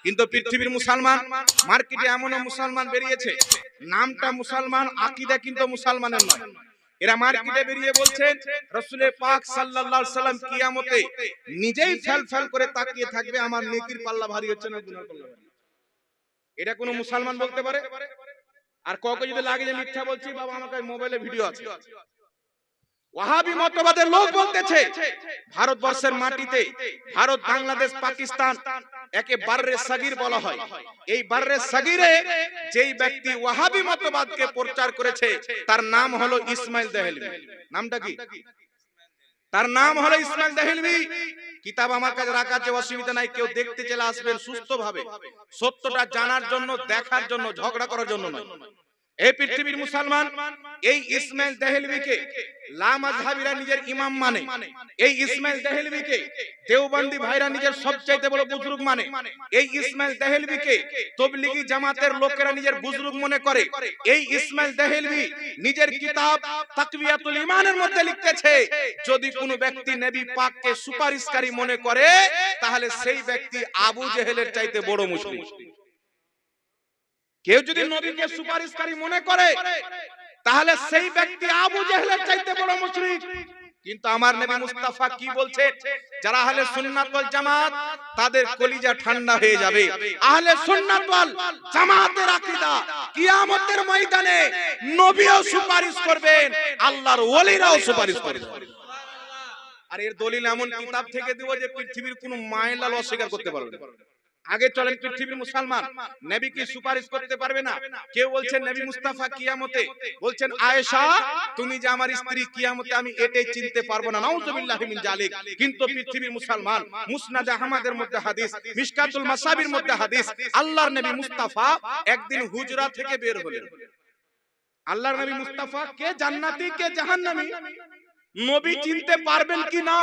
কিন্তু পৃথিবীর মুসলমান মার্কেটে এমনও মুসলমান বেরিয়েছে, নামটা মুসলমান, আকীদা কিন্তু মুসলমানের নয়। এরা মার্কেটে বেরিয়ে বলছেন রাসূল পাক সাল্লাল্লাহু আলাইহি সাল্লাম কিয়ামতে নিজেই ফেল করে তাকিয়ে থাকবে, আমার নেকির পাল্লা ভারী হচ্ছে না গুনার পাল্লা ভারী। এটা কোন মুসলমান বলতে পারে? আর কাউকে যদি লাগে যে মিথ্যা বলছি, বাবা আমার কাছে মোবাইলে ভিডিও আছে। ওয়াহাবি মতবাদের লোক বলতেছে ভারতবর্ষের মাটিতে, ভারত, বাংলাদেশ, পাকিস্তান একে বাররে সাগীর বলা হয়। এই বাররে সাগীরে যেই ব্যক্তি ওয়াহাবি মতবাদকে প্রচার করেছে তার নাম হলো ইসমাইল দেহলভী। নামটা কি? তার নাম হলো ইসমাইল দেহলভী। কিতাব আমার কাছে রাখা আছে, অসুবিধা নাই, কেউ দেখতে চলে আসবেন সুস্থভাবে, সত্যটা জানার জন্য, দেখার জন্য, ঝগড়া করার জন্য নয়। এই পৃথিবীর মুসলমান এই ইসমাইল দেহলভীকে লামাযহাবিরা নিজের ইমাম মানে, এই ইসমাইল দেহলভীকে দেওবন্দি ভাইরা নিজের সবচাইতে বড় বুজুর্গ মানে, এই ইসমাইল দেহলভীকে তাবলীগী জামাতের লোকেরা নিজের বুজুর্গ মনে করে। এই ইসমাইল দেহলভী নিজের কিতাব তাকওয়াতুল ঈমানের মধ্যে লিখতেছে, যদি কোনো ব্যক্তি নবী পাককে সুপারিশকারী মনে করে তাহলে সেই ব্যক্তি আবু জেহেলের চাইতে বড় মুশরিক। কেউ যদি নবীকে সুপারিশকারী মনে করে তাহলে সেই ব্যক্তি আবু জেহেলের চাইতে বড় মুশরিক। কিন্তু আমার নবী মুস্তাফা কি বলছে? যারা আহলে সুন্নাত ওয়াল জামাত তাদের কলিজা ঠান্ডা হয়ে যাবে। আহলে সুন্নাত ওয়াল জামাতের আকীদা কিয়ামতের ময়দানে নবীও সুপারিশ করবেন, আল্লাহর ওলিরাও সুপারিশ করবেন। আর এর দলিল এমন কিতাব থেকে দেব যে পৃথিবীর কোনো মায়লাল অস্বীকার করতে পারবে না। আগে চলেন পৃথিবীর মুসলমান নবী কি সুপারিশ করতে পারবে না? কেউ বলছেন নবী মুস্তাফা কিয়ামতে, বলছেন আয়েশা তুমি যে আমার স্ত্রী, কিয়ামতে আমি এটাই চিনতে পারবো না, নাউযুবিল্লাহি মিন জালিক। কিন্তু পৃথিবীর মুসলমান মুসনাদ আহমদের মধ্যে হাদিস, মিশকাতুল মাসাবির মধ্যে হাদিস, আল্লাহর নবী মুস্তাফা একদিন হুজরা থেকে বের হলেন। আল্লাহর নবী মুস্তাফা কে জান্নাতি কে জাহান্নামী নবী চিনতে পারবেন কি না?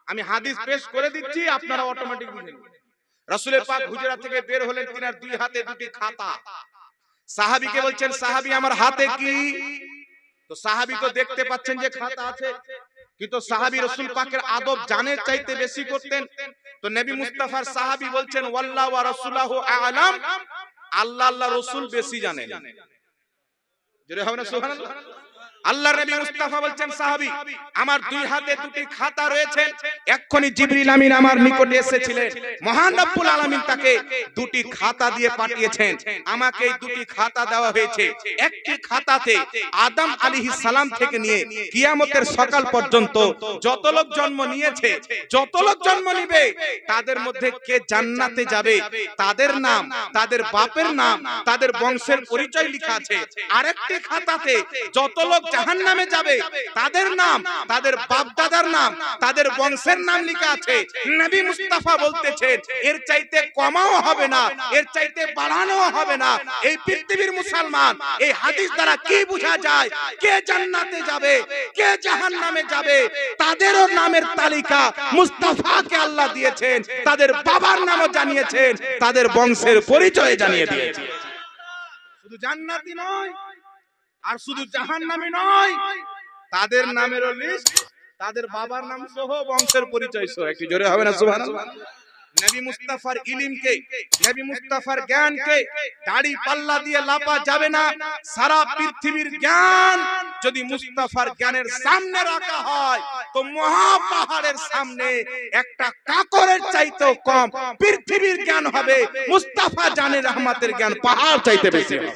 আমি হাদিস পেশ করে দিচ্ছি, আপনারা অটোমেটিক বুঝে নেবেন। রাসূল পাক হুজরা থেকে বের হলেন, তিনার দুই হাতে দুটি খাতা। সাহাবীকে বলছেন সাহাবী আমার হাতে কি? তো সাহাবী তো দেখতে পাচ্ছেন যে খাতা আছে, কিন্তু সাহাবী রাসূল পাকের আদব জানের চাইতে বেশি করতেন। তো নবী মুস্তাফার সাহাবী বলছেন ওয়াল্লাহু ওয়া রাসূলুহু আ'লাম, আল্লাহ আল্লাহ রাসূল বেশি জানেন। জোরে হবে না সুবহানাল্লাহ? আল্লাহর নবী মুস্তাফা বলছেন সাহাবী আমার দুই হাতে দুটি খাতা রয়েছে, এক্ষুনি জিবরিল আমিন আমার নিকটে এসেছিলেন, মহান রব্বুল আলামিন তাকে দুটি খাতা দিয়ে পাঠিয়েছেন, আমাকে এই দুটি খাতা দেওয়া হয়েছে। একটি খাতাতে আদম আলাইহিস সালাম থেকে নিয়ে কিয়ামতের সকাল পর্যন্ত যত লোক জন্ম নিয়েছে, যত লোক জন্ম নিবে, তাদের মধ্যে কে জান্নাতে যাবে তাদের নাম, তাদের বাপের নাম, তাদের বংশের পরিচয় লেখা আছে। আরেকটি খাতাতে যত লোক জাহান্নামে যাবে তাদের নাম, তাদের বাপ দাদার নাম, তাদের বংশের নাম লেখা আছে। নবী মুস্তাফা বলতেছেন এর চাইতে কমাও হবে না, এর চাইতে বাড়ানো হবে না। এই পৃথিবীর মুসলমান এই হাদিস দ্বারা কি বোঝা যায় কে জান্নাতে যাবে কে জাহান্নামে যাবে তাদেরও নামের তালিকা মুস্তাফাকে আল্লাহ দিয়েছেন, তাদের বাবার নামও জানিয়েছেন, তাদের বংশের পরিচয় জানিয়ে দিয়েছেন। শুধু জান্নাতি নয় আর শুধু জাহান্নামী নয়, তাদের নামেরও লিস্ট, তাদের বাবার নাম সহ বংশের পরিচয় সহ। একটু জোরে হবে না সুবহানাল্লাহ? নবী মুস্তাফার ইলমকে, নবী মুস্তাফার জ্ঞানকে দাড়ি পাল্লা দিয়ে লাপা যাবে না। সারা পৃথিবীর জ্ঞান যদি মুস্তাফার জ্ঞানের সামনে রাখা হয় তো মহা পাহাড়ের সামনে একটা কাকরের চাইতেও কম পৃথিবীর জ্ঞান হবে, মুস্তাফা জানে রহমতের জ্ঞান পাহাড় চাইতে বেশি হবে।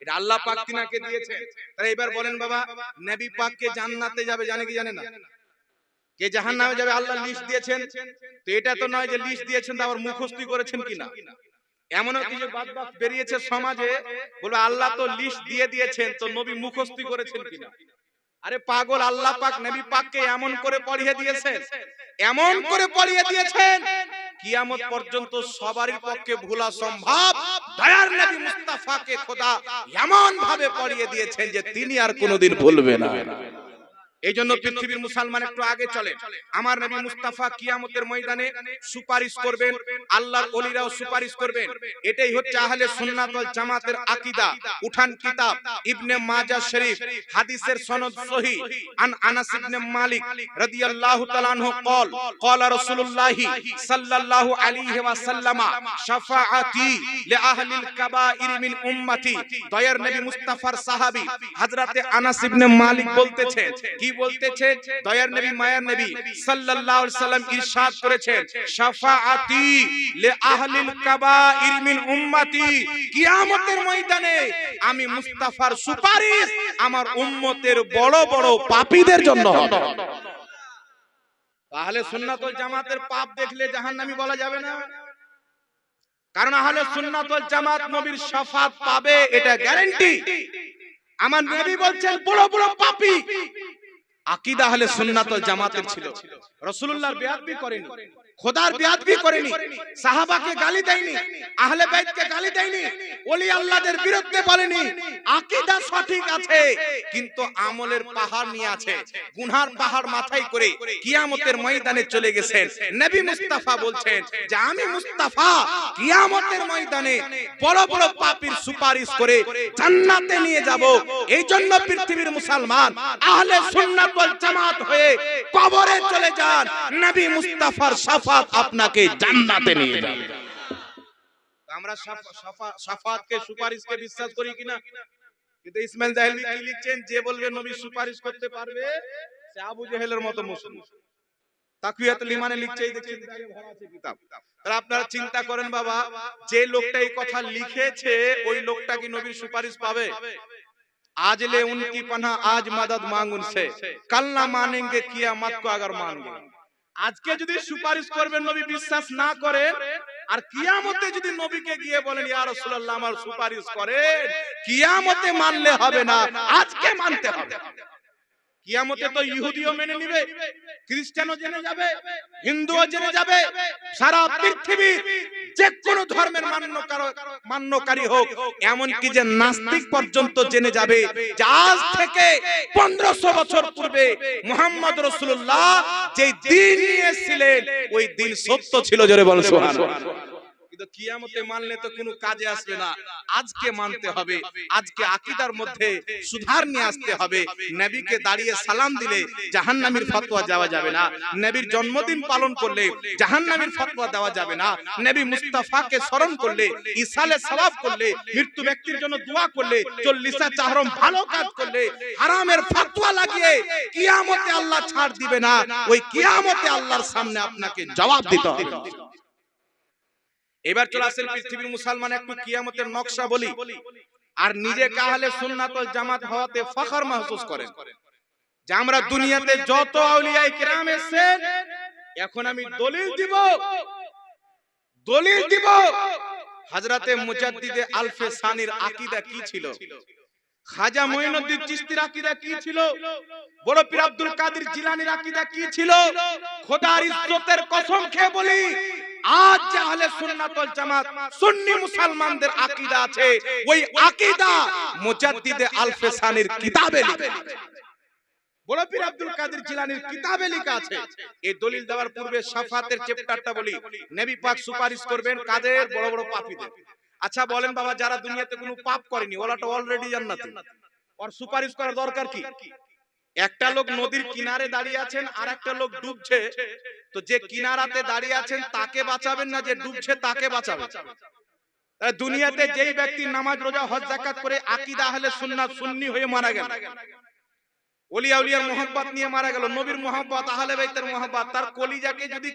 এটা আল্লাহ পাক তিনাকে দিয়েছেন। তাহলে এবার বলেন বাবা, নবী পাক কে জান্নাতে যাবে জানে কি জানে না? কে জাহান্নামে যাবে আল্লাহ লিস্ট দিয়েছেন। তো এটা তো নয় যে লিস্ট দিয়েছেন তো আবার মুখস্থি করেছেন কিনা। এমনও কিছু বাদবাক বেরিয়েছে সমাজে, বলবে আল্লাহ তো লিস্ট দিয়ে দিয়েছেন তো নবী মুখস্থি করেছেন কিনা। আরে পাগল, আল্লাহ পাক নবী পাককে এমন করে পড়িয়ে দিয়েছেন, এমন করে পড়িয়ে দিয়েছেন কিয়ামত পর্যন্ত সবারই পক্ষে ভোলা সম্ভব। দয়ার নবী মুস্তাফাকে খোদা এমন ভাবে পড়িয়ে দিয়েছেন যে তিনি আর কোনোদিন ভুলবে না। এই জন্য পৃথিবীর মুসলমান একটু আগে চলে। আমার নবী মুস্তাফা কিয়ামতের ময়দানে সুপারিশ করবেন, আল্লাহর ওলিরাও সুপারিশ করবেন। এটাই হচ্ছে আহলে সুন্নাত ওয়াল জামাতের আকীদা। উঠান কিতাব ইবনে মাজাহ শরীফ, হাদিসের সনদ সহিহ, আন আনাস ইবনে মালিক রাদিয়াল্লাহু তাআলা আনহু قال قال رسول الله صلى الله عليه وسلم شفاعتي لأهل الكبائر من امتي। দয়ার নবী মুস্তাফার সাহাবী হযরতে আনাস ইবনে মালিক বলতেছেন, কি বলতেছেন? দয়ার নবী মায়ার নবী সাল্লাল্লাহু আলাইহি সাল্লাম ইরশাদ করেছেন, শাফাআতি লি আহলিল কাবাইর মিন উম্মতি, কিয়ামতের ময়দানে আমি মুস্তাফার সুপারিশ আমার উম্মতের বড় বড় পাপীদের জন্য হবে। আহলে সুন্নাত ওয়াল জামাতের পাপ দেখলে জাহান্নামী বলা যাবে না, কারণ আহলে সুন্নাত ওয়াল জামাত নবীর শাফাত পাবে, এটা গ্যারান্টি। আমার নবী বলছেন বড় বড় পাপী আকীদা আহলে সুন্নাত ওয়াল জামাতের ছিল। রাসূলুল্লাহর বেয়াদবি করেনি, খোদার বেয়াদবি করেনি, সাহাবাকে গালি দেয়নি, আহলে বাইতকে গালি দেয়নি, ওলি আল্লাহদের বিরুদ্ধে বলেনি। আকীদা সঠিক আছে, কিন্তু আমলের পাহাড় নিয়ে আছে, গুনার পাহাড় মাথায় করে কিয়ামতের ময়দানে চলে গেছেন। নবী মুস্তাফা বলছেন যে আমি মুস্তাফা কিয়ামতের ময়দানে বড় বড় পাপীর সুপারিশ করে জান্নাতে নিয়ে যাব। এই জন্য পৃথিবীর মুসলমান আহলে সুন্নাত ওয়াল জামাত হয়ে কবরে চলে যান, নবী মুস্তাফার শাফাত আপনাকে জান্নাতে নিয়ে যাবে। আমরা শাফাতকে সুপারিশকে বিশ্বাস করি কিনা? কিন্তু ইসমাইল জাহেলভী কি লিখছেন, যে বলবে নবী সুপারিশ করতে পারবে সে আবু জেহেলের মতো মুশরিক। তাকওয়াতুল ঈমানে লিখছে, এই দেখেন ভরা আছে কিতাব। তাহলে আপনারা চিন্তা করেন বাবা, যে লোকটা এই কথা লিখেছে ওই লোকটা কি নবীর সুপারিশ পাবে? आज ले उनकी पनाह आज मदद मांग उनसे, कल ना मानेंगे कियामत को अगर मान गए। আজকে যদি সুপারিশ করবেন নবী বিশ্বাস না করেন, আর কিয়ামতে যদি নবীকে গিয়ে বলেন ইয়া রাসূলুল্লাহ আমার সুপারিশ করেন, কিয়ামতে মানলে হবে না, আজকে মানতে হবে। কিয়ামতে তো ইহুদিও মেনে নিবে, খ্রিস্টানও জেনে যাবে, হিন্দুও জেনে যাবে, সারা পৃথিবীর যে কোনো ধর্মের মান্যকারী হোক, এমন কি যে নাস্তিক পর্যন্ত জেনে যাবে যে আজ থেকে 1500 বছর পূর্বে মুহাম্মদ রাসূলুল্লাহ যে দিন নিয়েছিলেন ওই দিন সত্য ছিল। জোরে বলেন সুবহানাল্লাহ। কিন্তু কিয়ামতে মানলে তো কোনো কাজে আসবে না, আজকে মানতে হবে। আজকে আকীদার মধ্যে সুধার নিয়ে আসতে হবে। নবীকে দাঁড়িয়ে সালাম দিলে জাহান্নামীর ফতোয়া দেওয়া যাবে না, নবীর জন্মদিন পালন করলে জাহান্নামীর ফতোয়া দেওয়া যাবে না, নবী মুস্তাফাকে স্মরণ করলে, ইসালে সওয়াব করলে, মৃত্যু ব্যক্তির জন্য দোয়া করলে, 40 চাহরম ভালো কাজ করলে হারামের ফতোয়া লাগিয়ে কিয়ামতে আল্লাহ ছাড় দিবে না। ওই কিয়ামতে আল্লাহর সামনে আপনাকে জবাব দিতে হবে। এবার চলে আসেন পৃথিবীর মুসলমান একটু কিয়ামতের নকশা বলি, আর নিজেকে আহলে সুন্নাত ওয়াল জামাত হওয়াতে ফখর महसूस করেন যে আমরা দুনিয়াতে যত আউলিয়ায়ে কিরাম এসেছেন, এখন আমি দলিল দিব হযরতে মুজাদ্দিদে আলফে সানির আকীদা কি ছিল, খাজা মঈনুদ্দিন চিশতির আকীদা কি ছিল, বড় পীর আব্দুল কাদের জিলানীর আকীদা কি ছিল। খোদার ইজ্জতের কসম খেয়ে বলি, আজ যে আহলে সুন্নাত ওয়াল জামাত সুন্নি মুসলমানদের আকীদা আছে, ওই আকীদা মুজাদ্দিদে আলফে সানির কিতাবে লেখা আছে, বড় পীর আব্দুল কাদের জিলানীর কিতাবে লেখা আছে। এই দলিল দেওয়ার পূর্বে শাফাতের চ্যাপ্টারটা বলি। নবী পাক সুপারিশ করবেন কাদের? বড় বড় পাপীদের। আচ্ছা বলেন বাবা, যারা দুনিয়াতে কোনো পাপ করেনি ওরা তো অলরেডি জান্নাতে, ওর সুপারিশ করার দরকার কি? একটা লোক নদীর কিনারে দাঁড়িয়ে আছেন আর একটা লোক ডুবছে, তো যে কিনারাতে দাঁড়িয়ে আছেন তাকে বাঁচাবেন না যে ডুবছে তাকে বাঁচাবেন? দুনিয়াতে যেই ব্যক্তি নামাজ রোজা হজ যাকাত করে আকীদা আহলে সুন্নাত সুন্নি হয়ে মারা গেল, ওলিয়া উলিয়ার মোহাব্বত নিয়ে মারা গেল, নবীর মোহাব্বত আহলে বাইতের মোহাব্বত, তার কলিজাকে যদি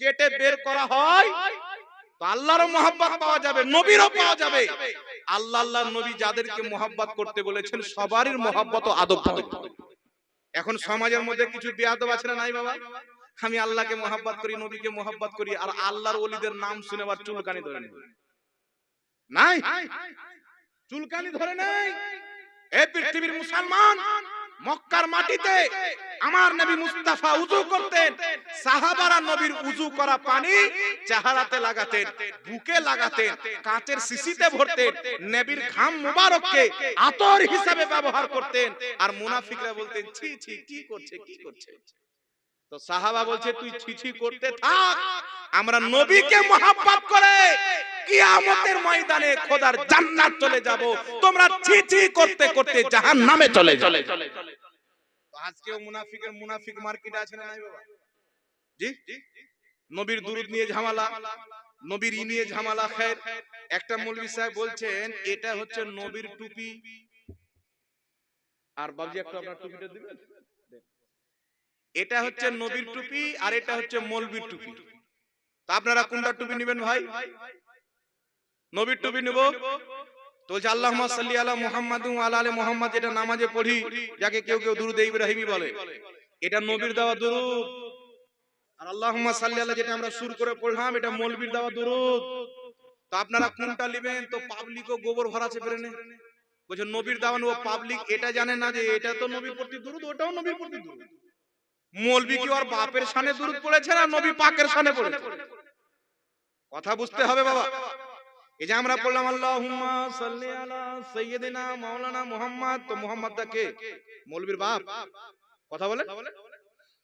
কেটে বের করা হয় তো আল্লাহর মোহাব্বত পাওয়া যাবে, নবীরও পাওয়া যাবে। আল্লাহর নবী যাদেরকে মোহাব্বত করতে বলেছেন সবারই মোহাব্বত ও আদব পাবে। এখন সমাজের মধ্যে কিছু বেয়াদব আছে না নাই বাবা? আমি আল্লাহকে মোহাব্বত করি, নবীকে মোহাব্বত করি, আর আল্লাহর ওলিদের নাম শুনে আবার চুলকানি ধরে নাই, চুলকানি ধরে নাই। এই পৃথিবীর মুসলমান মক্কার মাটিতে আমার নবী মুস্তাফা উযু করতেন, সাহাবারা নবীর উযু করা পানি চেহারাতে লাগাতেন, বুকে লাগাতেন, কাঁচের শিশিতে ভরতেন, নবীর ঘাম মুবারককে আতর হিসেবে ব্যবহার করতেন। আর মুনাফিকরা বলতেন ছি ছি, কি করছে কি করছে। তো সাহাবা বলছে তুই ছি ছি করতে থাক, আমরা নবীকে মহব্বত করে কিয়ামতের ময়দানে খোদার জান্নাত চলে যাব, তোমরা ছি ছি করতে করতে জাহান্নামে চলে যাবে। তো আজকেও মুনাফিক মার্কেট আছে না নাই বাবা? জি, নবীর দুরূদ নিয়ে ঝামেলা, নবীর নিয়ে ঝামেলা। খের একটা মৌলভী সাহেব বলছেন এটা হচ্ছে নবীর টুপি। আর বাবজি একটু আপনার টুপিটা দিবেন। এটা হচ্ছে নবীর টুপি আর এটা হচ্ছে মৌলবীর টুপি। তো আপনারা কোনটা টুপি নেবেন ভাই? নবীর টুপি নেব। তো আল্লাহুম্মা সাল্লি আলা মুহাম্মাদিন ওয়া আলা আলি মুহাম্মাদ, যেটা নামাজে পড়ি, যাকে কেউ কেউ দুরূদে ইব্রাহিমী বলে, এটা নবীর দেওয়া দুরূদ। আর আল্লাহুম্মা সাল্লি আলা যেটা আমরা সুর করে পড়লাম, এটা মৌলবীর দেওয়া দুরূদ। তো আপনারা কোনটা নেবেন? তো পাবলিকও গোবর ভরাছে পেরেনে বলছে নবীর দেওয়া ও পাবলিক এটা জানে না যে এটা তো নবীর প্রতি দুরূদ, ওটাও নবীর প্রতি দুরূদ। মৌলবী কি ওর বাপের শানে দুরূদ পড়েছে না নবী পাকের শানে পড়েছে? কথা বুঝতে হবে বাবা। এই যে আমরা বললাম আল্লাহুম্মা সাল্লি আলা সাইয়্যিদিনা মাওলানা মুহাম্মদ, তো মুহাম্মদটা কে? মৌলবীর বাপ। কথা বলে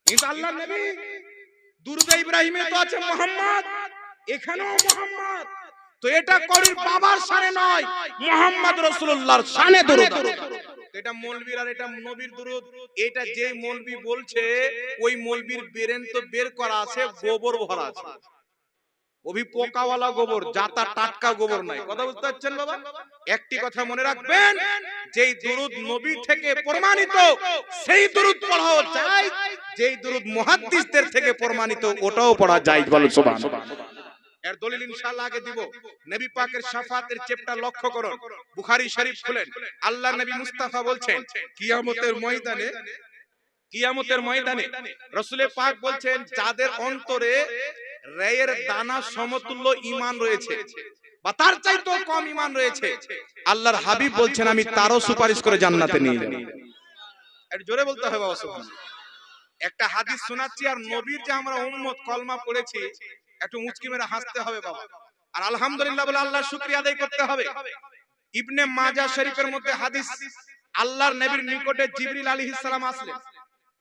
কিন্তু আল্লাহর নবী দুরূদে ইব্রাহিমে তো আছে মুহাম্মদ, এখানেও মুহাম্মদ। তো এটা করির বাবার শানে নয়, মুহাম্মদ রাসূলুল্লাহর শানে দুরূদ। এটা মৌলবীর আর এটা নবীর দুরূদ। এটা যে মৌলবী বলছে ওই মৌলবীর বেরেন তো বের করা আছে, গোবর ভরা আছে, ওভি পোকাওয়ালা গোবর, জাতা টাটকা গোবর নাই। কথা বুঝতে পারছেন বাবা? একটি কথা মনে রাখবেন, যেই দুরূদ নবী থেকে প্রমাণিত সেই দুরূদ পড়াও যায়, যেই দুরূদ মুহাদ্দিসদের থেকে প্রমাণিত ওটাও পড়া যায়। বলো সুবহানাল্লাহ। এর দলিল ইনশাআল্লাহ আগে দিব। নবী পাকের শাফাতের চ্যাপ্টার লক্ষ্য করুন, বুখারী শরীফ খুলেন। আল্লাহর নবী মুস্তাফা বলছেন কিয়ামতের ময়দানে রাসূল পাক বলছেন যাদের অন্তরে রেয়ের দানা সমতুল্য ঈমান রয়েছে বা তার চাইতেও কম ঈমান রয়েছে, আল্লাহর হাবিব বলছেন আমি তারও সুপারিশ করে জান্নাতে নিয়ে যাব। একটু জোরে বলতে হবে বাবা সুবহানাল্লাহ। একটা হাদিস শোনাচ্ছি, আর নবীর যে আমরা উম্মত কলমা পড়েছি একটু মুচকি মেরে হাসতে হবে বাবা, আর আলহামদুলিল্লাহ বলে আল্লাহর শুকরিয়া আদায় করতে হবে। ইবনে মাজাহ শরীফের মধ্যে হাদিস, আল্লাহর নবীর নিকটে জিবরিল আলাইহিস সালাম আসলেন।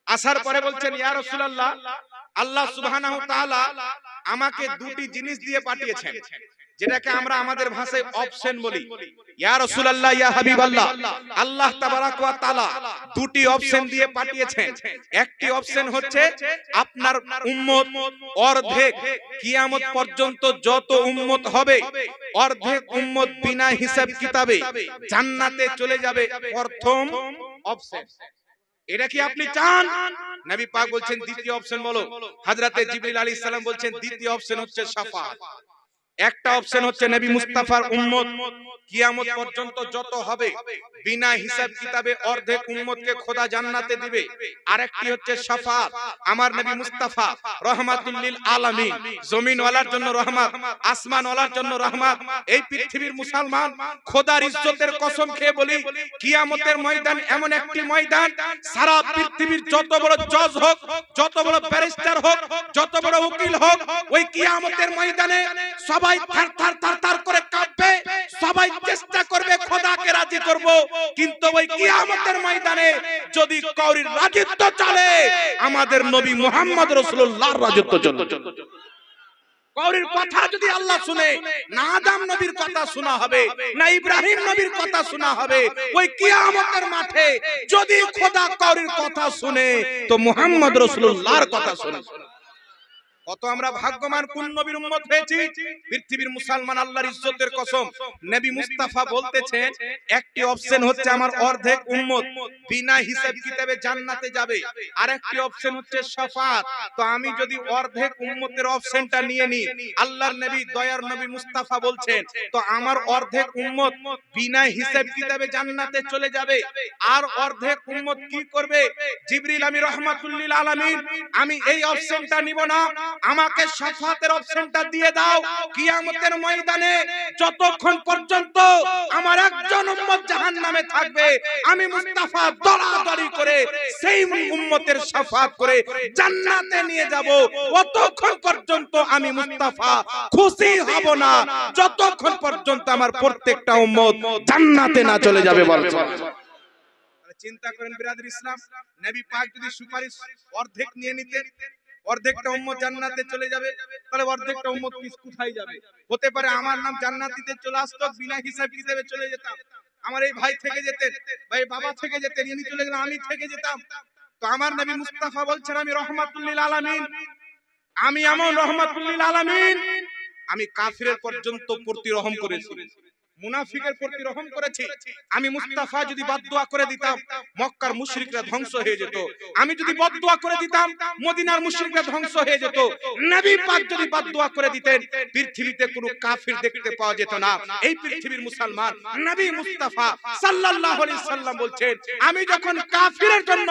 আসার পরে বলছেন ইয়া রাসূলুল্লাহ, আল্লাহ সুবহানাহু ওয়া তাআলা আমাকে দুটি জিনিস দিয়ে পাঠিয়েছেন, যেটাকে আমরা আমাদের ভাষায় অপশন বলি। ইয়া রাসূলুল্লাহ, ইয়া হাবিবাল্লাহ, আল্লাহ তাবারাক ওয়া তাআলা দুটি অপশন দিয়ে পাঠিয়েছেন। একটি অপশন হচ্ছে আপনার উম্মত অর্ধেক কিয়ামত পর্যন্ত যত উম্মত হবে, অর্ধেক উম্মত বিনা হিসাব কিতাবে জান্নাতে চলে যাবে, প্রথম অপশন। এটা কি আপনি চান? নবী পাক বলছেন দ্বিতীয় অপশন বলো। হযরতে জিবরিল আলাইহিস সালাম বলছেন দ্বিতীয় অপশন হচ্ছে শাফাআত। একটা অপশন হচ্ছে নবী মুস্তাফার উম্মত কিয়ামত পর্যন্ত যত হবে বিনা হিসাব কিতাবে অর্ধেক উম্মতকে খোদা জান্নাতে দিবে। আরেকটি হচ্ছে শাফাআত, আমার নবী মুস্তাফা রাহমাতুল লিল আলামিন, জমিন ওয়ালার জন্য রহমত, আসমান ওয়ালার জন্য রহমত। এই পৃথিবীর মুসলমান খোদার ইজ্জতের কসম খেয়ে বলি, কিয়ামতের ময়দান এমন একটি ময়দান, সারা পৃথিবীর যত বড় জজ হোক, যত বড় ব্যারিস্টার হোক, যত বড় উকিল হোক, ওই কিয়ামতের ময়দানে সবাই থার করে কাঁপবে, সবাই চেষ্টা করবে খোদাকে রাজি করব, কিন্তু ওই কিয়ামতের ময়দানে যদি কাউরির রাজত্ব চলে, আমাদের নবী মুহাম্মদ রাসূলুল্লাহর রাজত্ব চলবে। কাউরির কথা যদি আল্লাহ শুনে, না আদম নবীর কথা শোনা হবে, না ইব্রাহিম নবীর কথা শোনা হবে, ওই কিয়ামতের মাঠে যদি খোদা কাউরির কথা শুনে, তো মুহাম্মদ রাসূলুল্লাহর কথা শুনে। কত আমরা ভাগ্যবান, কোন নবীর উম্মত হয়েছি। পৃথিবীর মুসলমান আল্লাহর ইজ্জতের কসম, নবী মুস্তাফা বলতেছেন একটি অপশন হচ্ছে আমার অর্ধেক উম্মত বিনা হিসাব কিতাবে জান্নাতে যাবে, আরেকটি অপশন হচ্ছে শাফাআত। তো আমি যদি অর্ধেক উম্মতের অপশনটা নিয়ে নিই, আল্লাহর নবী দয়ার নবী মুস্তাফা বলছেন তো আমার অর্ধেক উম্মত বিনা হিসাব কিতাবে জান্নাতে চলে যাবে। আর অর্ধেক উম্মত কি করবে? জিবরিল আমি রাহমাতুল লিল আলামিন, আমি এই অপশনটা নিব না, আমাকে শাফাতের অপশনটা দিয়ে দাও। কিয়ামতের ময়দানে যতক্ষণ পর্যন্ত আমার একজন উম্মত জাহান্নামে থাকবে, আমি মুস্তাফা দরাদরি করে সেই উম্মতের শাফাত করে জান্নাতে নিয়ে যাব। অতক্ষণ পর্যন্ত আমি মুস্তাফা খুশি হব না, যতক্ষণ পর্যন্ত আমার প্রত্যেকটা উম্মত জান্নাতে না চলে যাবে। বলছো চিন্তা করেন বিরাদর ইসলাম, নবী পাক যদি সুপারিশ অর্ধেক নিয়ে নিতেন, অর্ধেকটা উম্মত জান্নাতে চলে যাবে, তাহলে অর্ধেকটা উম্মত কোথায় যাবে? হতে পারে আমার নাম জান্নাতীতে চলে আসতো, বিনা হিসাব কিতাবে চলে যেতাম। আমার এই ভাই থেকে যেতেন, ভাই বাবা থেকে যেতেন, ইনি চলে গেলেন, আমি থেকে যেতাম। তো আমার নবী মুস্তাফা বলছেন আমি রহমাতুল লিল আলামিন, আমি এমন রহমাতুল লিল আলামিন, আমি কাফিরের পর্যন্ত প্রতি রহম করেছি, মুনাফিকের প্রতি রহম করেছি। আমি মুস্তাফা যদি বদদুয়া করে দিতাম মক্কার মুশরিকরা ধ্বংস হয়ে যেত, আমি যদি বদদুয়া করে দিতাম মদিনার মুশরিকরা ধ্বংস হয়ে যেত। নবী পাক যদি বদদুয়া করে দিতেন পৃথিবীতে কোনো কাফির দেখতে পাওয়া যেত না। এই পৃথিবীর মুসলমান নবী মুস্তাফা সাল্লাল্লাহু আলাইহি সাল্লাম বলছেন আমি যখন কাফিরের জন্য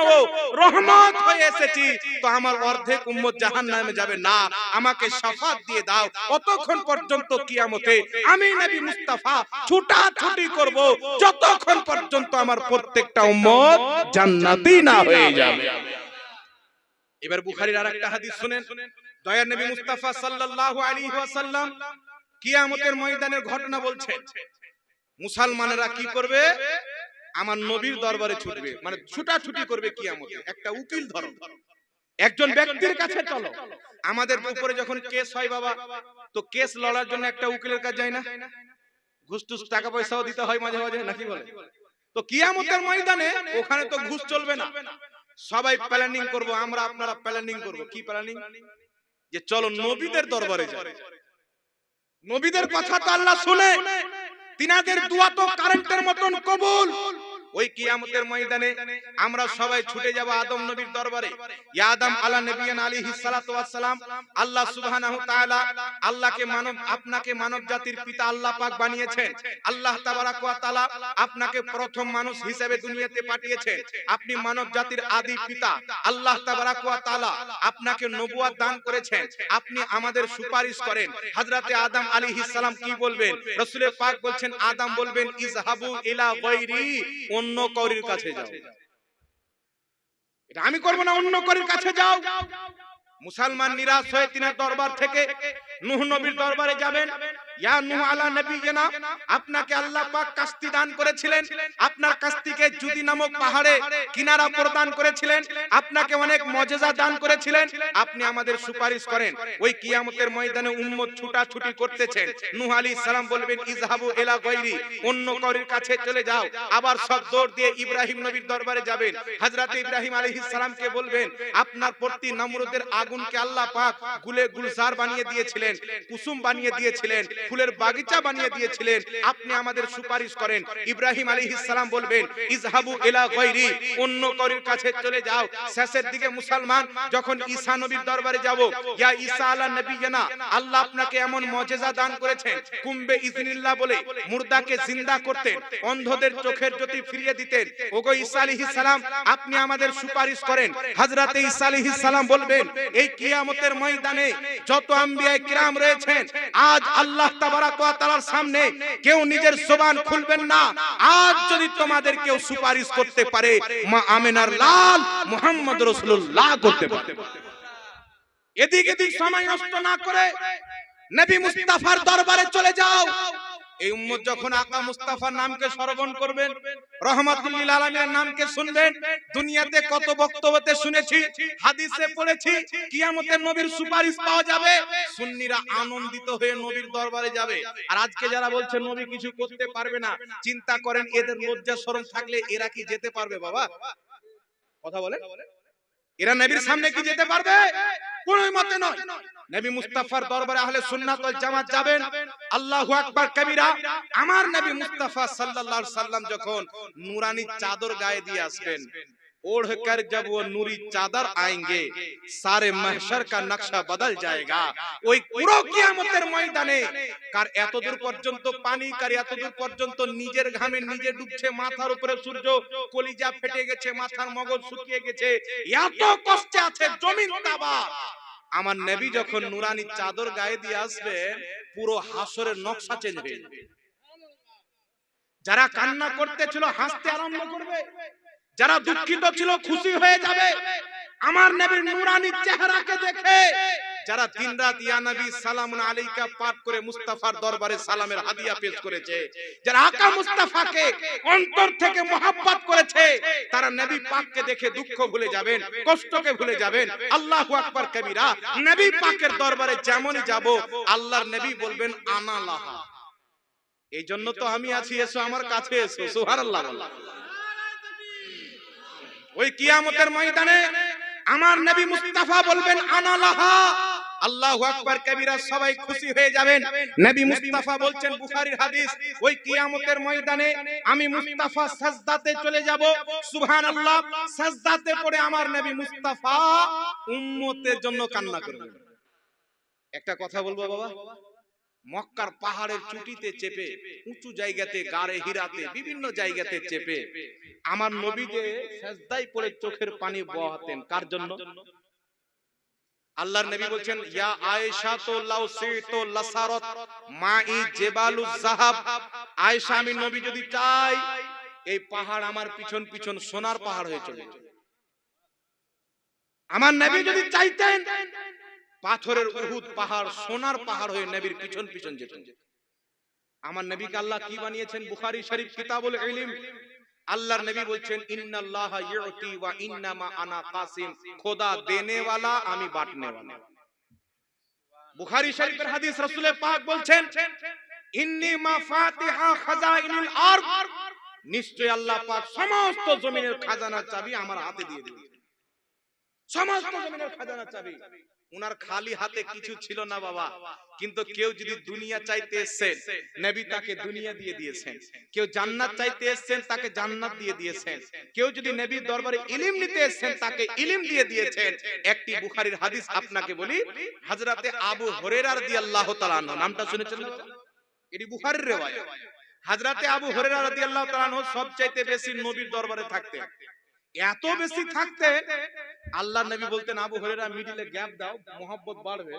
রহমত হয়ে এসেছি, তো আমার অর্ধেক উম্মত জাহান্নামে যাবে না, আমাকে শাফাত দিয়ে দাও। ততক্ষণ পর্যন্ত কিয়ামতে আমি নবী মুস্তাফা ছুটাছুটি করব যতক্ষণ পর্যন্ত আমার প্রত্যেকটা উম্মত জান্নাতি না হয়ে যাবে। এবার বুখারীর আরেকটা হাদিস শুনেন, দয়ার নবী মুস্তাফা সাল্লাল্লাহু আলাইহি ওয়াসাল্লাম কিয়ামতের ময়দানের ঘটনা বলছেন। মুসলমানেরা কি করবে? আমার নবীর দরবারে ছুটবে, মানে ছুটাছুটি করবে কিয়ামতে। একটা উকিল ধরো, একজন ব্যক্তির কাছে চলো। আমাদের উপরে যখন কেস হয় বাবা, তো কেস লড়ার জন্য একটা উকিলের কাছে যায় না? ঘুষ টুস টাকা পয়সাও দিতে হয় মাঝে মাঝে, নাকি বলে? তো কিয়ামতের ময়দানে ওখানে তো ঘুষ চলবে না, সবাই প্ল্যানিং করব, আমরা আপনারা প্ল্যানিং করব। কি প্ল্যানিং? যে চলো নবীদের দরবারে যাই। নবীদের কথা তো আল্লাহ শুনে, তিনাদের দোয়া তো কারেন্টের মতন কবুল। ওই কিয়ামতের ময়দানে আমরা সবাই ছুটে যাব আদম নবীর দরবারে। ইয়া আদম আলা নবিয়ান আলাইহিস সালাতু ওয়াস সালাম, আল্লাহ সুবহানাহু তাআলা আল্লাহকে মানব আপনাকে মানব জাতির পিতা আল্লাহ পাক বানিয়েছেন। আল্লাহ তাবারাক ওয়া তাআলা আপনাকে প্রথম মানুষ হিসেবে দুনিয়াতে পাঠিয়েছেন। আপনি মানব জাতির আদি পিতা। আল্লাহ তাবারাক ওয়া তাআলা আপনাকে নবুয়ত দান করেছেন। আপনি আমাদের সুপারিশ করেন। হযরতে আদম আলাইহিস সালাম কি বলবেন? রাসূল পাক বলছেন আদম বলবেন ইযহাবু ইলা গায়রি, অন্য কারোর কাছে যাও। এটা আমি করব না, অন্য কারোর কাছে যাও। মুসলমান নিরাশ হয়ে তিনার দরবার থেকে নূহ নবীর দরবারে যাবেন। ইয়া নূহ আলা নবিয়িনা, আপনাকে আল্লাহ পাক কাস্তি দান করেছিলেন, আপনার কাস্তিকে জুদি নামক পাহাড়ে কিনারা প্রদান করেছিলেন, আপনাকে অনেক মুজিজা দান করেছিলেন, আপনি আমাদের সুপারিশ করেন। ওই কিয়ামতের ময়দানে উম্মত ছুটাছুটি করতেছেন। নূহ আলাইহিস সালাম বলবেন ইযহাবু ইলা গায়রি, অন্য কারোর কাছে চলে যাও। আবার সব দৌড় দিয়ে ইব্রাহিম নবীর দরবারে যাবেন। হযরত ইব্রাহিম আলাইহিস সালামকে বলবেন আপনার প্রতি নমরুদের আগুনকে আল্লাহ পাক গুলে গুলজার বানিয়ে দিয়েছিলেন, কুসুম বানিয়ে দিয়েছিলেন, ফুলের বাগিচা বানিয়ে দিয়েছিলেন, আপনি আমাদের সুপারিশ করেন। ইব্রাহিম আলাইহিস সালাম বলবেন ইযহাবু ইলা গায়রি, অন্য কারোর কাছে চলে যাও। শেষের দিকে মুসলমান যখন ঈসা নবীর দরবারে যাব, ইয়া ঈসা আলা নবিয়িনা, আল্লাহ আপনাকে এমন মুজিজা দান করেছেন, কুম্বে ইজনিল্লাহ বলে মুর্দাকে জিন্দা করতেন, অন্ধদের চোখের জ্যোতি ফিরিয়ে দিতেন। ওগো ঈসা আলাইহিস সালাম আপনি আমাদের সুপারিশ করেন। হযরতে ঈসা আলাইহিস সালাম বলবেন এই কিয়ামতের ময়দানে যত আম্বিয়া কিরাম রয়েছেন, আজ আল্লাহ তাবারাক ওয়া তাআলার সামনে কেউ নিজের জবান খুলবেন না। আজ যদি তোমাদের কেউ সুপারিশ করতে পারে, মা আমিনার লাল মুহাম্মদ রাসূলুল্লাহ করতে পারে। এদিক এদিক সময় নষ্ট না করে নবী মুস্তাফার দরবারে চলে যাও। এই উম্মত যখন আকা মুস্তাফার নামকে শ্রবণ করবেন, রহমাতুল লিল আলামিনের নামকে শুনবেন, দুনিয়াতে কত বক্তব্যতে শুনেছি, হাদিসে পড়েছি কিয়ামতের নবীর সুপারিশ পাওয়া যাবে, সুন্নিরা আনন্দিত হয়ে নবীর দরবারে যাবে। আর আজকে যারা বলছে নবী কিছু করতে পারবে না, চিন্তা করেন এদের লজ্জা শরম থাকলে এরা কি যেতে পারবে? বাবা কথা বলে, এরা নবীর সামনে কি যেতে পারবে? কোন মতে নয়। নবী মুস্তাফার দরবারে আহলে সুন্নাত ওয়াল জামাত যাবেন। আল্লাহু আকবার কবিরা। আমার নবী মুস্তাফা সাল্লাল্লাহু আলাইহি সাল্লাম যখন নূরানি চাদর গায়ে দিয়ে আসবেন, ओढ़कर जब वो नूरी चादर आएंगे सारे महशर का नक्शा बदल जाएगा। ওই পুরো কিয়ামতের ময়দানে কার এতদূর পর্যন্ত পানি, কার এতদূর পর্যন্ত নিজের ঘামে নিজে ডুবছে, মাথার উপরে সূর্য, কলিজা ফেটে গেছে, মাথার মগজ শুকিয়ে গেছে, এত কষ্টে আছে, জমিন তাবা। আমার নবী যখন নুরানি চাদর গায়ে দিয়ে আসবেন, পুরো হাসরের নকশা চেঞ্জ হয়ে যাবে। যারা কান্না করতেছিল হাসতে আরম্ভ করবে, যারা দুঃখিত ছিল খুশি হয়ে যাবে আমার নবীর নুরানি চেহারাকে দেখে। যারা দিন রাত ইয়া নবী সালামুন আলাইকা পাঠ করে মুস্তাফার দরবারে সালামের হাদিয়া পেশ করেছে, যারা আকা মুস্তাফাকে অন্তর থেকে মহব্বত করেছে, তারা নবী পাককে দেখে দুঃখ ভুলে যাবেন, কষ্টকে ভুলে যাবেন। আল্লাহু আকবার কবীরা। নবী পাকের দরবারে যেমনই যাব, আল্লাহর নবী বলবেন আনা লাহা, এই জন্য তো আমি আছি, এসো আমার কাছে এসো। সুবহানাল্লাহ। ওই কিয়ামতের ময়দানে আমার নবী মুস্তাফা বলবেন আনা লাহা। আল্লাহু আকবার কবীরা। সবাই খুশি হয়ে যাবেন। নবী মুস্তাফা বলছেন, বুখারীর হাদিস, ওই কিয়ামতের ময়দানে আমি মুস্তাফা সাজদাতে চলে যাব। সুবহানাল্লাহ। সাজদাতে পড়ে আমার নবী মুস্তাফা উম্মতের জন্য কান্না করবেন। একটা কথা বলবো বাবা, মক্কার পাহাড়ের চুটিতে চেপে, উঁচু জায়গাতে, গাড়ে হিরাতে, বিভিন্ন জায়গাতে চেপে আমার নবী যে সাজদায় পড়ে চোখের পানি বহাতেন, কার জন্য? আল্লাহর নবী বলছেন, ইয়া আয়েশা তো লাউ সিতো লাসারাত মাই জেবালুজ যাহাব। আয়েশা, আমি নবী যদি চাই, এই পাহাড় আমার পিছন পিছন সোনার পাহাড় হয়ে চলে যাবে। আমার নবী যদি চাইতেন, পাথরের উহুদ পাহাড় সোনার পাহাড় হয়ে নবীর পিছন পিছন যেত। আমার নবীকে আল্লাহ কি বানিয়েছেন? বুখারী শরীফ কিতাবুল ইলম, আল্লাহর নবী বলছেন, ইন্নাল্লাহা ইউতি ওয়া ইন্নামা আনা কাসিম, খোদা দেনে ওয়ালা, আমি বাঁটনে ওয়ালা। বুখারী শরীফের হাদিস, রাসূল পাক বলছেন, ইন্নী মাফাতিহা খাজাইনুল আরদ, নিশ্চয় আল্লাহ পাক সমস্ত জমিনের খাজানার চাবি আমার হাতে দিয়ে দিয়েছেন। সমস্ত জমিনের খাজানার চাবি। উনার খালি হাতে কিছু ছিল না বাবা, কিন্তু কেউ যদি দুনিয়া চাইতে এসেছেন, নবী তাকে দুনিয়া দিয়ে দিয়েছেন। কেউ জান্নাত চাইতে এসেছেন, তাকে জান্নাত দিয়ে দিয়েছেন। কেউ যদি নবীর দরবারে ইলম নিতে এসেছেন, তাকে ইলম দিয়ে দিয়েছেন। একটি বুখারীর হাদিস আপনাকে বলি, হযরতে আবু হুরায়রা রাদিয়াল্লাহু তাআলা আনহু, নামটা শুনেছেন? এটি বুখারীর riwayat। হযরতে আবু হুরায়রা রাদিয়াল্লাহু তাআলা আনহু সবচাইতে বেশি নবীর দরবারে থাকতেন। এত বেশি থাকতে আল্লাহর নবী বলতেন, আবু হুরায়রা মিডিলে গ্যাপ দাও, মোহাব্বত বাড়বে।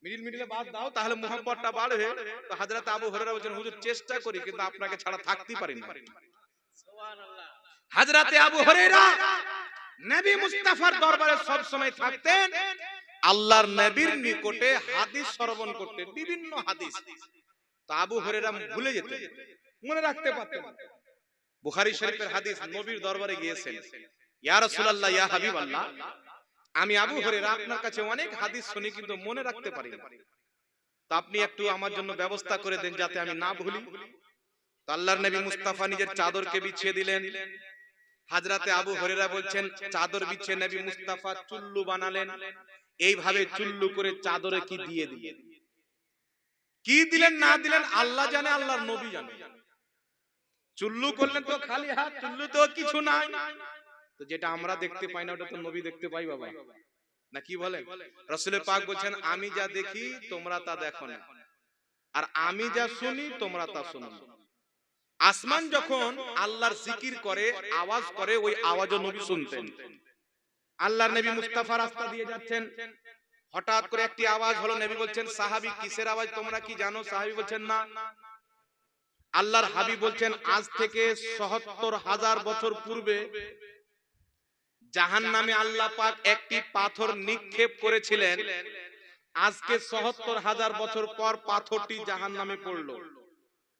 মিডিলে বাদ দাও, তাহলে মোহাব্বতটা বাড়বে। তো হযরত আবু হুরায়রা বলেন, হুজুর চেষ্টা করি, কিন্তু আপনাকে ছাড়া থাকতেই পারি না। সুবহানাল্লাহ। হযরতে আবু হুরায়রা নবী মুস্তাফার দরবারে সব সময় থাকতেন, আল্লাহর নবীর নিকটে হাদিস শ্রবণ করতেন, বিভিন্ন হাদিস। তো আবু হুরায়রা ভুলে যেতেন, মনে রাখতে পারতেন। বুখারী শরীফের হাদিস, নবীর দরবারে গিয়েছেন, ইয়া রাসূলুল্লাহ, ইয়া হাবিবাল্লাহ, আমি আবু হুরায়রা আপনার কাছে অনেক হাদিস শুনি, কিন্তু মনে রাখতে পারি না। তো আপনি একটু আমার জন্য ব্যবস্থা করে দেন যাতে আমি না ভুলি। তো আল্লাহর নবী মুস্তাফা নিজের চাদরকে বিছিয়ে দিলেন। হযরতে আবু হুরায়রা বলছেন, চাদর বিছিয়ে নবী মুস্তাফা চুল্লু বানালেন। এইভাবে চুল্লু করে চাদরে কি দিয়ে দিলেন, কি দিলেন না দিলেন আল্লাহ জানে, আল্লাহর নবী জানে। চুল্লু করলেন তো খালি হাত, চুল্লু তো কিছু নাই। তো যেটা আমরা দেখতে পাই না, ওটা তো নবী দেখতে পাই বাবা, না কি বলেন? রাসূল পাক বলেন, আমি যা দেখি তোমরা তা দেখো না, আর আমি যা শুনি তোমরা তা শোনো না। আসমান যখন আল্লাহর জিকির করে, আওয়াজ করে, ওই আওয়াজও নবী শুনতেন। আল্লাহর নবী মুস্তাফা রাস্তা দিয়ে যাচ্ছেন, হঠাৎ করে একটি আওয়াজ হলো। নবী বলছেন, সাহাবী কিসের আওয়াজ তোমরা কি জানো? সাহাবী বলছেন, না। আল্লাহর হাবিব বলছেন, আজ থেকে ৭৭,০০০ বছর পূর্বে জাহান্নামে আল্লাহ পাক একটি পাথর নিক্ষেপ করেছিলেন। আজকে ৭৭,০০০ বছর পর পাথরটি জাহান্নামে পড়লো,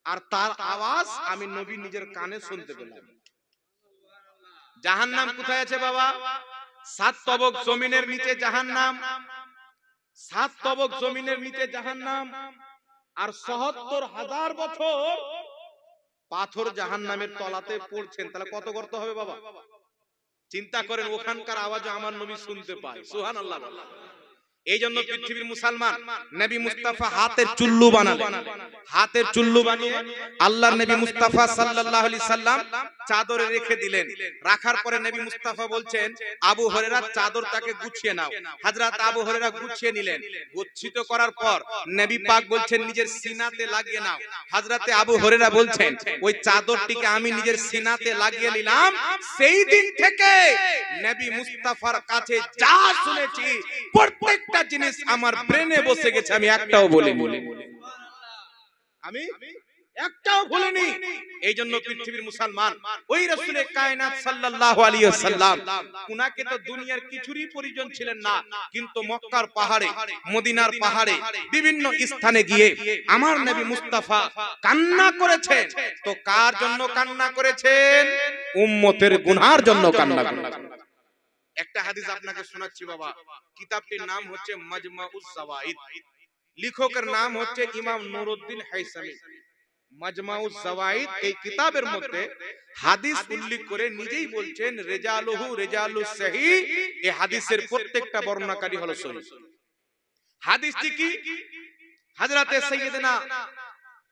আর তার আওয়াজ আমি নবী নিজের কানে শুনতে পেলাম। জাহান্নাম কোথায় আছে বাবা? ৭ তবক জমিনের নিচে জাহান্নাম, ৭ তবক জমিনের নিচে জাহান্নাম। আর ৭৭,০০০ বছর পাথর জাহান্নামের তলাতে পড়ছেন, তাহলে কত গর্ত হবে বাবা? চিন্তা করেন, ওখানকার আওয়াজ আমার নবী শুনতে পায়। সুবহানাল্লাহ। এই জন্য পৃথিবীর মুসলমান নবী মুস্তাফা হাতের চুল্লু বানালেন। হাতের চুল্লু বানিয়ে আল্লাহর নবী মুস্তাফা সাল্লাল্লাহু আলাইহি সাল্লাম চাদরে রেখে দিলেন। রাখার পরে নবী মুস্তাফা বলছেন, আবু হুরায়রা চাদরটাকে গুছিয়ে নাও। হযরত আবু হুরায়রা গুছিয়ে নিলেন। গুচ্ছিত করার পর নবী পাক বলছেন নিজের সিনাতে লাগিয়ে নাও। হযরত আবু হুরায়রা বলছেন ওই চাদরটিকে আমি নিজের সিনাতে লাগিয়ে নিলাম। সেই দিন থেকে নবী মুস্তাফার কাছে যা শুনেছি প্রত্যেকটা জিনিস আমার ব্রেনে বসে গেছে, আমি একটাও বলিনি। আমি একটাও ভুলিনি। এই জন্য পৃথিবীর মুসলমান ওই রাসূলে কায়নাত সাল্লাল্লাহু আলাইহি ওয়াসাল্লাম, উনাকে তো দুনিয়ার কিছুরই প্রয়োজন ছিলেন না, কিন্তু মক্কার পাহাড়ে, মদিনার পাহাড়ে বিভিন্ন স্থানে গিয়ে আমার নবী মুস্তাফা কান্না করেছেন। তো কার জন্য কান্না করেছেন? উম্মতের গুনার জন্য কান্না করেছেন। একটা হাদিস আপনাকে শোনাচ্ছি বাবা। কিতাবটির নাম হচ্ছে মাজমাউজ জাওয়াইদ, লেখকের নাম হচ্ছে ইমাম নুরউদ্দিন হাইসামি। মাজমাউজ জাওয়াইদ এই কিতাবের মধ্যে হাদিস উল্লেখ করে নিজেই বলছেন রিজালুহু রিজালুস সহিহ, এই হাদিসের প্রত্যেকটা বর্ণনাকারী হলো সহিহ। হাদিসটি কি? হযরতে সাইয়্যিদনা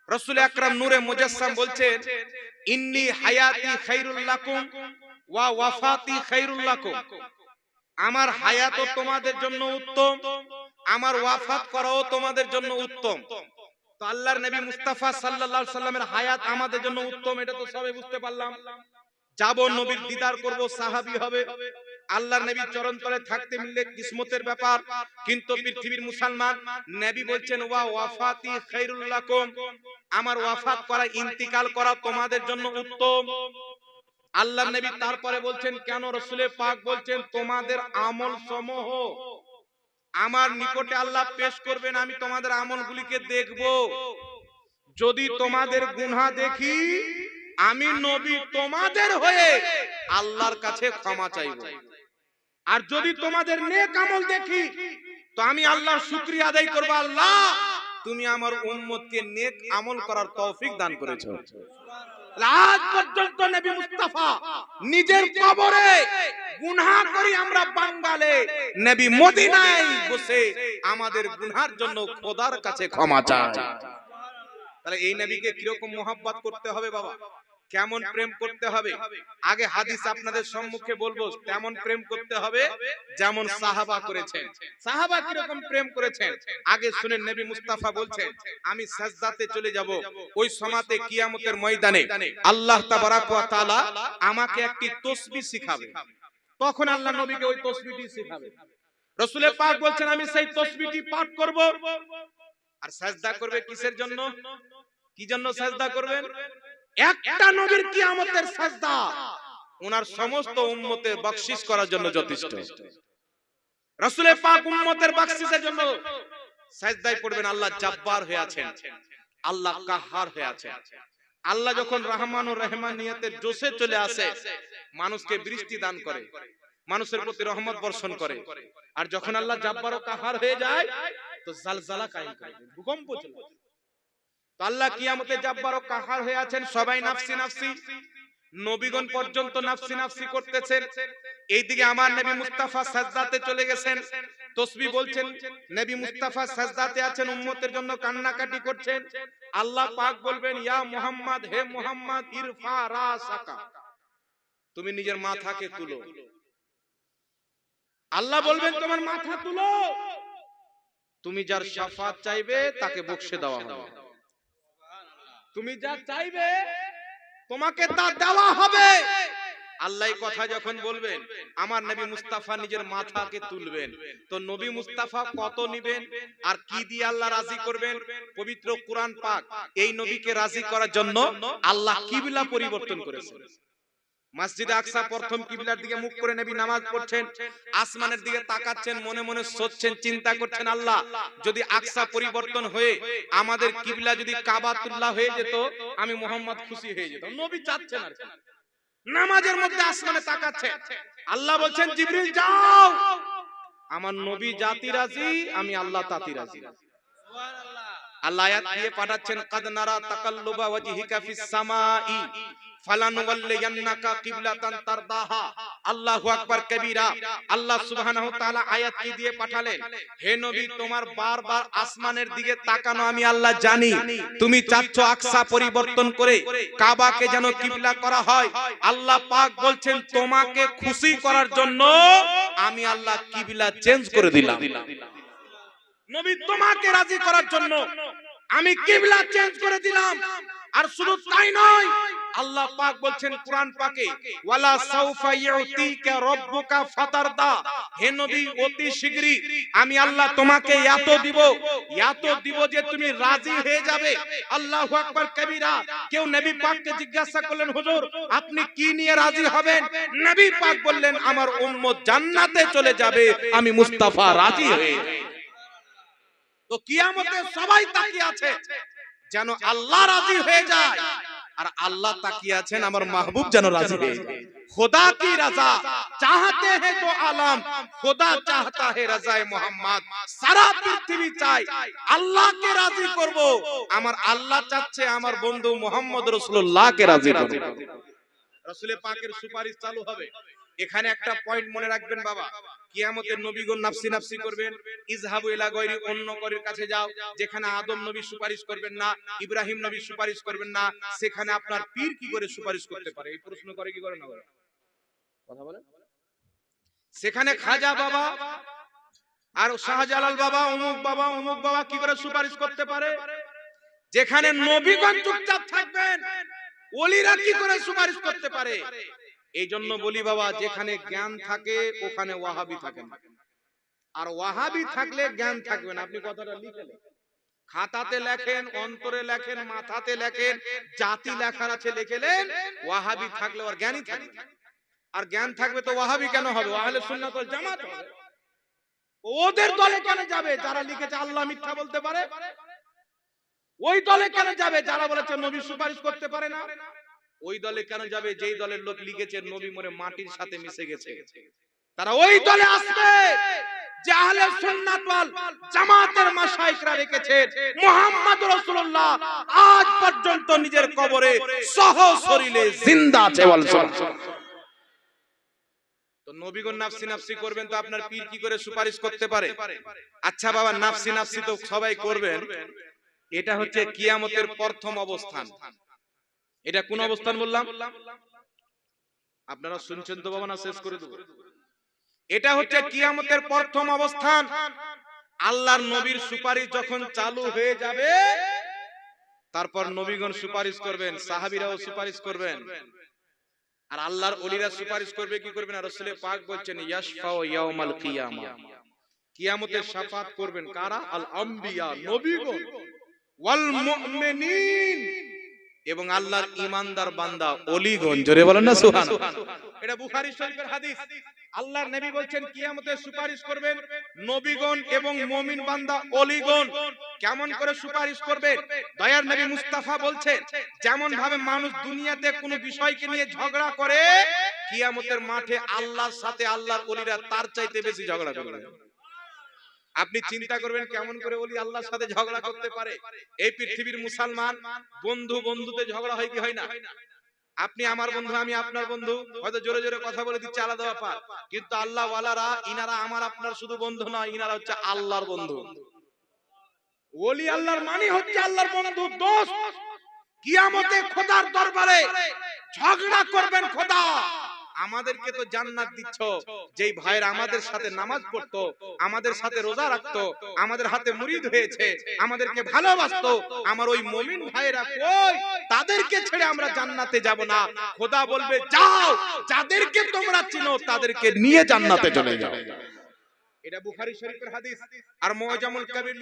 রাসূল আকরাম নূরে মুজাসসাম বলছেন, ইন্নী হায়াতি খায়রুল লাকুম ওয়া ওয়াফাতি খায়রুল লাকুম। আমার হায়াতও তোমাদের জন্য উত্তম, আমার ওয়াফাত করাও তোমাদের জন্য উত্তম। তো আল্লাহর নবী মুস্তাফা সাল্লাল্লাহু আলাইহি সাল্লামের হায়াত আমাদের জন্য উত্তম, এটা তো সবাই বুঝতে পারলাম। যাব নবীর দিদার করব, সাহাবী হবে, আল্লাহর নবীর চরণ তলে থাকতে মিললে কিসমতের ব্যাপার। কিন্তু পৃথিবীর মুসলমান নবী বলছেন ওয়া ওয়াফাতি খায়রুল লাকুম, আমার ওয়াফাত করা, ইন্তিকাল করা তোমাদের জন্য উত্তম। আল্লাহর নবী তারপরে বলছেন কেন? রাসূলে পাক বলছেন তোমাদের আমল সমূহ আমার নিকটে আল্লাহ পেশ করবেন, আমি তোমাদের আমলগুলিকে দেখব। যদি তোমাদের গুনাহ দেখি, আমি নবী তোমাদের হয়ে আল্লাহর কাছে ক্ষমা চাইব। আর যদি তোমাদের নেক আমল দেখি, তো আমি আল্লাহর শুকরিয়া আদায় করব, আল্লাহ তুমি আমার উম্মতকে নেক আমল করার তৌফিক দান করেছো। আজ পর্যন্ত নবী মুস্তাফা নিজের কবরে গুনাহ করি আমরা বাঙালি, নবী মদিনায় বসে আমাদের গুনাহের জন্য খোদার কাছে ক্ষমা চায়। তাহলে এই নবীকে কিরকম মোহাব্বত করতে হবে বাবা, কেমন প্রেম করতে হবে? আগে হাদিস আপনাদের সম্মুখে বলবো। তেমন প্রেম করতে হবে যেমন সাহাবা করেছেন। সাহাবা কিরকম প্রেম করেছেন আগে শুনেন। নবী মুস্তাফা বলছেন আমি সাজদাতে চলে যাব, ওই সময়তে কিয়ামতের ময়দানে আল্লাহ তাবারাক ওয়া তাআলা আমাকে একটি তাসবিহ শিখাবে। তখন আল্লাহ নবীকে ওই তাসবিহটি শিখাবে। রাসূল পাক বলছেন আমি সেই তাসবিহটি পাঠ করব। আর সাজদা করবে কিসের জন্য? কি জন্য সাজদা করবেন? একটা নবীর কিয়ামতের সাজদা ওনার সমস্ত উম্মতের বখশিশ করার জন্য যথেষ্ট। রাসূল পাক উম্মতের বখশিশের জন্য সাজদায় পড়বেন। আল্লাহ জব্বার হয়ে আছেন, আল্লাহ কাহ্হার হয়ে আছেন। আল্লাহ যখন রহমান ও রহমানিয়তের জোশে চলে আসে, মানুষকে বৃষ্টি দান করে, মানুষের প্রতি রহমত বর্ষণ করে। আর যখন আল্লাহ জব্বার ও কাহ্হার হয়ে যায়, তো জালজালা কায়েম করে, ভূকম্প চলে আসে। আল্লাহ কিয়ামতে জব্বার ও কাহ্হার হয়ে আছেন। সবাই নাফসি নাফসি, নবীগণ পর্যন্ত নাফসি নাফসি করতেছেন। এইদিকে আমার নবী মুস্তাফা সাজদাতে চলে গেছেন, তাসবিহ বলছেন। নবী মুস্তাফা সাজদাতে আছেন, উম্মতের জন্য কান্নাকাটি করছেন। আল্লাহ পাক বলবেন ইয়া মুহাম্মদ, হে মুহাম্মদ, ইরফা রাসাকা, তুমি নিজের মাথাকে তুলো। আল্লাহ বলবেন তোমার মাথা তুলো, তুমি যার শাফাত চাইবে তাকে বখশে দেওয়া হবে। তুমি যা চাইবে তোমাকে তা দেওয়া হবে। আল্লাহ কথা যখন বলবেন, আমার নবী মুস্তাফা নিজের মাথাকে তুলবেন। তো নবী মুস্তাফা কত নিবেন আর কি দিয়ে আল্লাহ রাজি করবেন? পবিত্র কুরআন পাক এই নবীকে রাজি করার জন্য আল্লাহ কিবলা পরিবর্তন করেছেন। মসজিদে আকসা প্রথম কিবলার দিকে মুখ করে নবী নামাজ পড়ছেন, আসমানের দিকে তাকাচ্ছেন, মনে মনে সোচ্ছেন, চিন্তা করছেন আল্লাহ যদি আকসা পরিবর্তন হয়ে আমাদের কিবলা যদি কাবাতুল্লাহ হয়ে যেত, আমি মুহাম্মদ খুশি হয়ে যেতাম। নবী চাচ্ছেন আর নামাজের মধ্যে আসমানে তাকাচ্ছেন। আল্লাহ বলছেন জিবরিল যাও, আমার নবী জাতি রাজি, আমি আল্লাহ তাতি রাজি। সুবহানাল্লাহ। আল্লাহ আয়াত দিয়ে পাঠাচ্ছেন কাদ নারা তাকাল্লুবা ওয়াজহিকা ফিস সামাই ফালানুওয়াল্লিয়ান্নাকা কিবলাতান তারদাহা। আল্লাহু আকবার কবীরা। আল্লাহ সুবহানাহু ওয়া তাআলা আয়াত দিয়ে পাঠালেন, হে নবী তোমার বারবার আসমানের দিকে তাকানো আমি আল্লাহ জানি। তুমি চাচ্ছ আকসা পরিবর্তন করে কাবাকে যেন কিবলা করা হয়। আল্লাহ পাক বলছেন তোমাকে খুশি করার জন্য আমি আল্লাহ কিবলা চেঞ্জ করে দিলাম। নবী তোমাকে রাজি করার জন্য আমি কিবলা চেঞ্জ করে দিলাম। আর শুধু তাই নয়, আল্লাহ পাক বলছেন কোরআন পাকে, ওয়ালা সাউফা ইউতিকা রাব্বুকা ফাতারদা। হে নবী অতি শীঘ্রই আমি আল্লাহ তোমাকে এত দিব যে তুমি রাজি হয়ে যাবে। আল্লাহু আকবার কবীরা। কেউ নবী পাককে জিজ্ঞাসা করলেন, হুজুর আপনি কি নিয়ে রাজি হবেন? নবী পাক বললেন আমার উম্মত জান্নাতে চলে যাবে, আমি মুস্তাফা রাজি হয়ে। তো কিয়ামতে সবাই তাকিয়ে আছে যেন আল্লাহ রাজি হয়ে যায়, আর আল্লাহ তাকিয়ে আছেন আমার মাহবুব যেন রাজি হয়ে যায়। खुदा की रजा चाहते हैं तो आलम, खुदा चाहता है रजाए मोहम्मद। सारा पृथ्वी চাই আল্লাহকে রাজি করব, আমার আল্লাহ চাচ্ছে আমার বন্ধু মুহাম্মদ রাসূলুল্লাহকে রাজি করব। রাসূলের পাকের সুপারিশ চালু হবে। এখানে একটা পয়েন্ট মনে রাখবেন বাবা, কিয়ামতের নবীগণ নাফসি নাফসি করবেন, ইজহাবু ইলা গায়রি, অন্য করের কাছে যাও। যেখানে আদম নবী সুপারিশ করবেন না, ইব্রাহিম নবী সুপারিশ করবেন না, সেখানে আপনার পীর কি করে সুপারিশ করতে পারে? এই প্রশ্ন করে কি করে না করে কথা বলেন। সেখানে খাজা বাবা আর শাহজালাল বাবা অমুক বাবা কি করে সুপারিশ করতে পারে? যেখানে নবীগণ চুপচাপ থাকবেন, ওলিরা কি করে সুপারিশ করতে পারে? এই জন্য বলি বাবা, যেখানে জ্ঞান থাকে ওখানে ওয়াহাবি থাকে না, আর ওয়াহাবি থাকলে জ্ঞান থাকবে না। আপনি কথাটা লিখে নেন, খাতাতে লেখেন, অন্তরে লেখেন, মাথাতে লেখেন, জাতি লেখার আছে লিখেলেন। ওয়াহাবি থাকলে আর জ্ঞানই থাকবে, আর জ্ঞান থাকবে তো ওয়াহাবি কেন হবে? আহলে সুন্নাত ওয়াল জামাত হবে। ওদের দলে কেন যাবে যারা লিখেছে আল্লাহ মিথ্যা বলতে পারে? ওই দলে কেন যাবে যারা বলেছে নবী সুপারিশ করতে পারে না? ওই দলে কেন যাবে যেই দলের লোক লিখেছে নবী মরে মাটির সাথে মিশে গেছে? তারা ওই দলে আসবে যে আহলে সুন্নাত ওয়াল জামাতের মাশায়েখরা রেখেছেন মুহাম্মদ রাসূলুল্লাহ আজ পর্যন্ত নিজের কবরে সহ শরীরে জিন্দা আছে। বল সুবহানাল্লাহ। তো নবীগণ নাফসি নাফসি করবেন, তো আপনার পীর কি করে সুপারিশ করতে পারে? আচ্ছা বাবা, নাফসি নাফসি তো সবাই করবেন, এটা হচ্ছে কিয়ামতের প্রথম অবস্থান। এটা কোন অবস্থান বললাম? আপনারা শুনছেন তো বাবা, না শেষ করে দেব? এটা হচ্ছে কিয়ামতের প্রথম অবস্থান। আল্লাহর নবীর সুপারিশ যখন চালু হয়ে যাবে, তারপর নবীগণ সুপারিশ করবেন, সাহাবীরাও সুপারিশ করবেন, আর আল্লাহর ওলিরা সুপারিশ করবে। কি করবেন? রাসূলের পাক বলছেন ইয়াশফাউ ইয়াউমাল কিয়ামা, কিয়ামতে শাফাত করবেন কারা? আল আম্বিয়া, নবীগণ, ওয়াল মুমিনিন, এবং আল্লাহর ঈমানদার বান্দা ওলিগণ। জোরে বলেন না সুবহানাল্লাহ। এটা বুখারী শরীফের হাদিস। আল্লাহর নবী বলছেন কিয়ামতে সুপারিশ করবেন নবীগণ এবং মুমিন বান্দা ওলিগণ। কেমন করে সুপারিশ করবে? দয়ার নবী মুস্তাফা বলছেন, যেমন ভাবে মানুষ দুনিয়াতে কোনো বিষয়কে নিয়ে ঝগড়া করে, কিয়ামতের মাঠে আল্লাহর সাথে আল্লাহর ওলিরা তার চাইতে বেশি ঝগড়া করবে। আপনি চিন্তা করবেন কেমন করে ওলি আল্লাহর সাথে ঝগড়া করতে পারে? এই পৃথিবীর মুসলমান বন্ধু বন্ধুতে ঝগড়া হয় কি হয় না? আপনি আমার বন্ধু, আমি আপনার বন্ধু, হয়তো জোরে জোরে কথা বলে দিচ্ছে, আলাদা ব্যাপার। কিন্তু আল্লাহ ওয়ালারা, ইনারা আমার আপনার শুধু বন্ধু নয়, ইনারা হচ্ছে আল্লাহর বন্ধু। ওলি আল্লাহর মানে হচ্ছে আল্লাহর বন্ধু, দোস্ত। কিয়ামতে খোদার দরবারে ঝগড়া করবেন, খোদা আমাদেরকে তো জান্নাত দিচ্ছ, যেই ভাইরা আমাদের সাথে নামাজ পড়তো, আমাদের সাথে রোজা রাখতো, আমাদের হাতে মুরিদ হয়েছে, আমাদেরকে ভালোবাসতো, আমার ওই মুমিন ভাইরা কই? তাদেরকে ছেড়ে আমরা জান্নাতে যাব না। খোদা বলবে যাও, যাদেরকে তোমরা চিনো তাদেরকে নিয়ে জান্নাতে চলে যাও। এটা বুখারী শরীফের হাদিস। আর মুআজামুল কাবীর